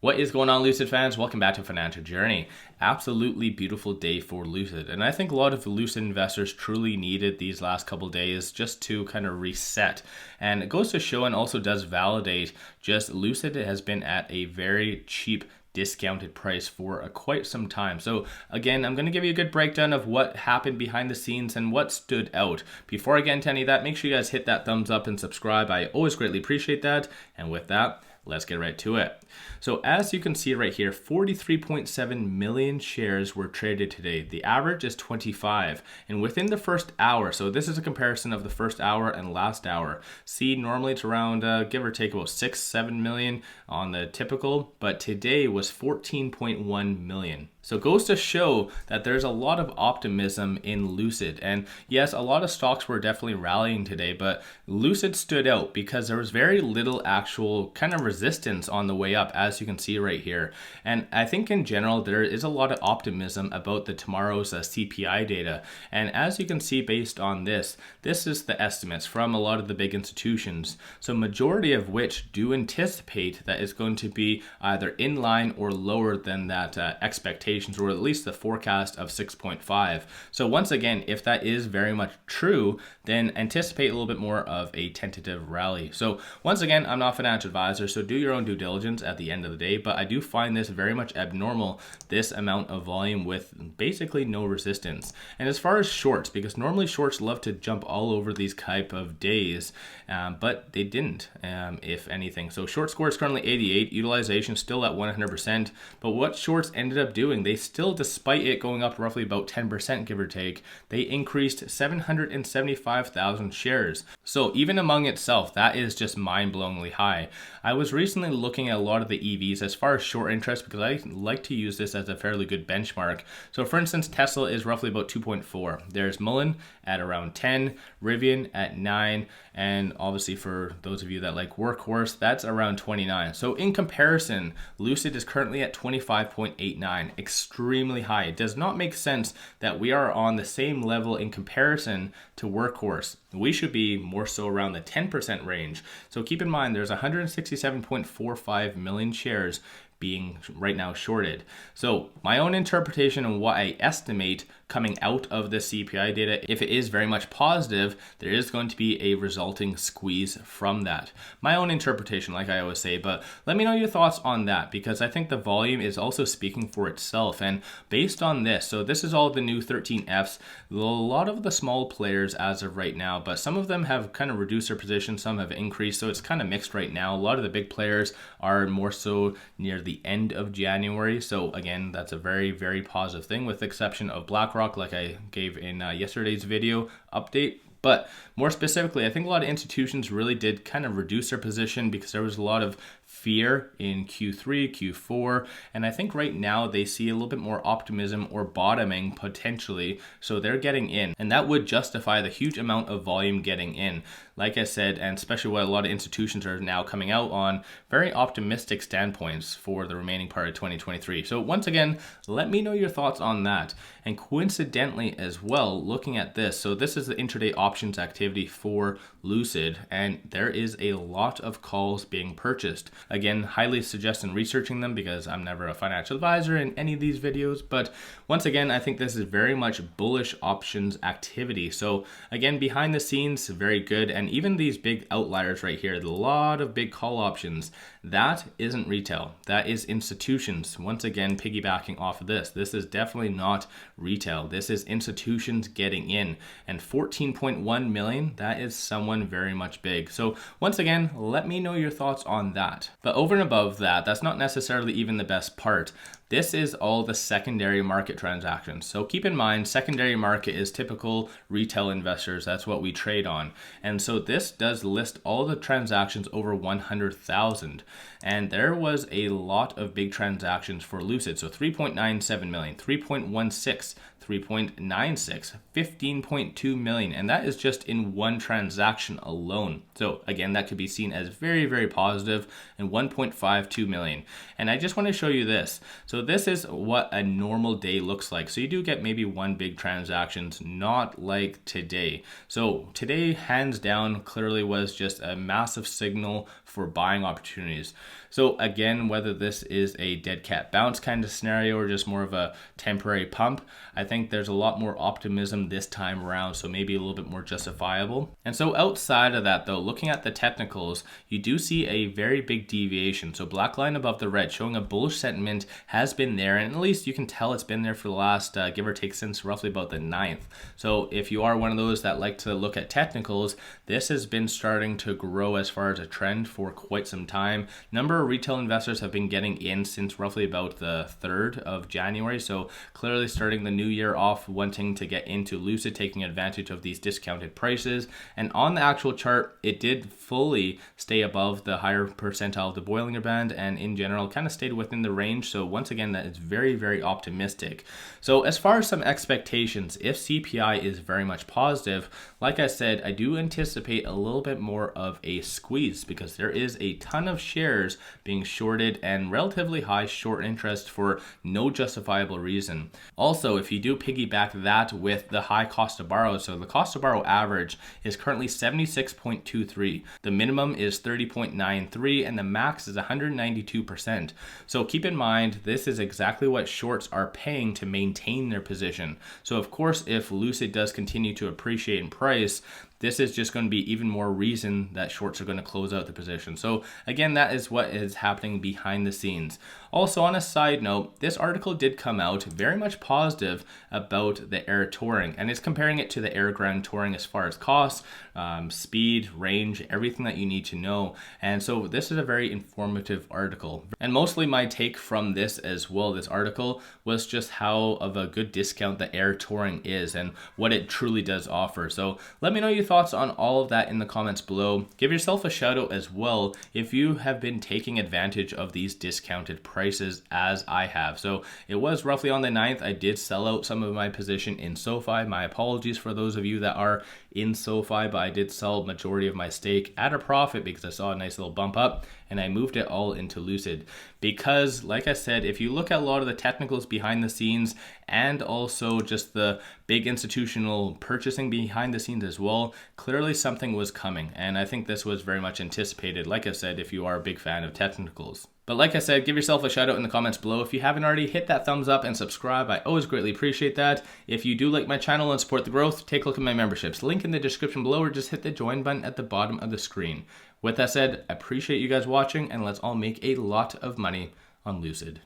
What is going on, Lucid fans? Welcome back to Financial Journey. Absolutely beautiful day for Lucid. And I think a lot of Lucid investors truly needed these last couple days just to kind of reset. And it goes to show and also does validate just Lucid has been at a very cheap discounted price for quite some time. So again, I'm going to give you a good breakdown of what happened behind the scenes and what stood out. Before I get into any of that, make sure you guys hit that thumbs up and subscribe. I always greatly appreciate that. And with that, let's get right to it. So as you can see right here, 43.7 million shares were traded today. The average is 25. And within the first hour, so this is a comparison of the first hour and last hour. See, normally it's around, give or take about 6-7 million on the typical, but today was 14.1 million. So it goes to show that there's a lot of optimism in Lucid. And yes, a lot of stocks were definitely rallying today, but Lucid stood out because there was very little actual kind of resistance on the way up, as you can see right here. And I think in general, there is a lot of optimism about the tomorrow's CPI data. And as you can see based on this is the estimates from a lot of the big institutions. So majority of which do anticipate that it's going to be either in line or lower than that expectation, or at least the forecast of 6.5. So once again, if that is very much true, then anticipate a little bit more of a tentative rally. So once again, I'm not a financial advisor, so do your own due diligence at the end of the day, but I do find this very much abnormal, this amount of volume with basically no resistance. And as far as shorts, because normally shorts love to jump all over these type of days, but they didn't, if anything. So short score is currently 88, utilization still at 100%, but what shorts ended up doing, they still, despite it going up roughly about 10%, give or take, they increased 775,000 shares. So even among itself, that is just mind-blowingly high. I was recently looking at a lot of the EVs as far as short interest, because I like to use this as a fairly good benchmark. So for instance, Tesla is roughly about 2.4. There's Mullen at around 10, Rivian at 9, and obviously for those of you that like Workhorse, that's around 29. So in comparison, Lucid is currently at 25.89, extremely high. It does not make sense that we are on the same level in comparison to Workhorse. We should be more so around the 10% range. So keep in mind, there's 167.45 million shares being right now shorted. So my own interpretation and what I estimate coming out of the CPI data, if it is very much positive, there is going to be a resulting squeeze from that. My own interpretation, like I always say, but let me know your thoughts on that, because I think the volume is also speaking for itself. And based on this, so this is all the new 13Fs, a lot of the small players as of right now, but some of them have kind of reduced their position, some have increased, so it's kind of mixed right now. A lot of the big players are more so near the end of January. So again, that's a very, very positive thing, with the exception of BlackRock, like I gave in yesterday's video update. But more specifically, I think a lot of institutions really did kind of reduce their position because there was a lot of fear in Q3, Q4, and I think right now they see a little bit more optimism or bottoming potentially, so they're getting in, and that would justify the huge amount of volume getting in. Like I said, and especially what a lot of institutions are now coming out on, very optimistic standpoints for the remaining part of 2023. So once again, let me know your thoughts on that. And coincidentally as well, looking at this, so this is the intraday options activity for Lucid, and there is a lot of calls being purchased. Again, highly suggest in researching them, because I'm never a financial advisor in any of these videos, but once again, I think this is very much bullish options activity. So again, behind the scenes, very good. And even these big outliers right here, a lot of big call options, that isn't retail, that is institutions. Once again, piggybacking off of this is definitely not retail. This is institutions getting in, and 14.1 million, that is someone very much big. So once again, let me know your thoughts on that. But over and above that, that's not necessarily even the best part. This is all the secondary market transactions. So keep in mind, secondary market is typical retail investors. That's what we trade on. And so this does list all the transactions over 100,000. And there was a lot of big transactions for Lucid. So 3.97 million, 3.16, 3.96, 15.2 million, and that is just in one transaction alone. So again, that could be seen as very, very positive. And and 1.52 million. And I just want to show you this. So this is what a normal day looks like. So you do get maybe one big transactions, not like today. So today, hands down, clearly was just a massive signal for buying opportunities. So again, whether this is a dead cat bounce kind of scenario or just more of a temporary pump, I think there's a lot more optimism this time around, so maybe a little bit more justifiable. And so outside of that though, looking at the technicals, you do see a very big deviation. So black line above the red showing a bullish sentiment has been there, and at least you can tell it's been there for the last give or take since roughly about the 9th. So if you are one of those that like to look at technicals, this has been starting to grow as far as a trend for quite some time. Number of retail investors have been getting in since roughly about the 3rd of January. So clearly starting the new year off wanting to get into Lucid, taking advantage of these discounted prices. And on the actual chart, it did fully stay above the higher percentile of the Bollinger Band, and in general kind of stayed within the range. So once again, that is very, very optimistic. So as far as some expectations, if CPI is very much positive, like I said, I do anticipate a little bit more of a squeeze because there is a ton of shares being shorted and relatively high short interest for no justifiable reason. Also, if you do piggyback that with the high cost to borrow, so the cost to borrow average is currently 76.23. The minimum is 30.93 and the max is 192%. So keep in mind, this is exactly what shorts are paying to maintain their position. So of course, if Lucid does continue to appreciate in price, this is just going to be even more reason that shorts are going to close out the position. So again, that is what is happening behind the scenes. Also, on a side note, this article did come out very much positive about the Air Touring, and it's comparing it to the Air Grand Touring as far as cost, speed, range, everything that you need to know. And so this is a very informative article. And mostly my take from this as well, this article, was just how of a good discount the Air Touring is and what it truly does offer. So let me know your thoughts on all of that in the comments below. Give yourself a shout out as well if you have been taking advantage of these discounted prices as I have. So it was roughly on the 9th. I did sell out some of my position in SoFi. My apologies for those of you that are in SoFi, but I did sell majority of my stake at a profit because I saw a nice little bump up and I moved it all into Lucid. Because like I said, if you look at a lot of the technicals behind the scenes and also just the big institutional purchasing behind the scenes as well, clearly something was coming. And I think this was very much anticipated, like I said, if you are a big fan of technicals. But like I said, give yourself a shout out in the comments below. If you haven't already, hit that thumbs up and subscribe. I always greatly appreciate that. If you do like my channel and support the growth, take a look at my memberships. Link in the description below, or just hit the join button at the bottom of the screen. With that said, I appreciate you guys watching, and let's all make a lot of money on Lucid.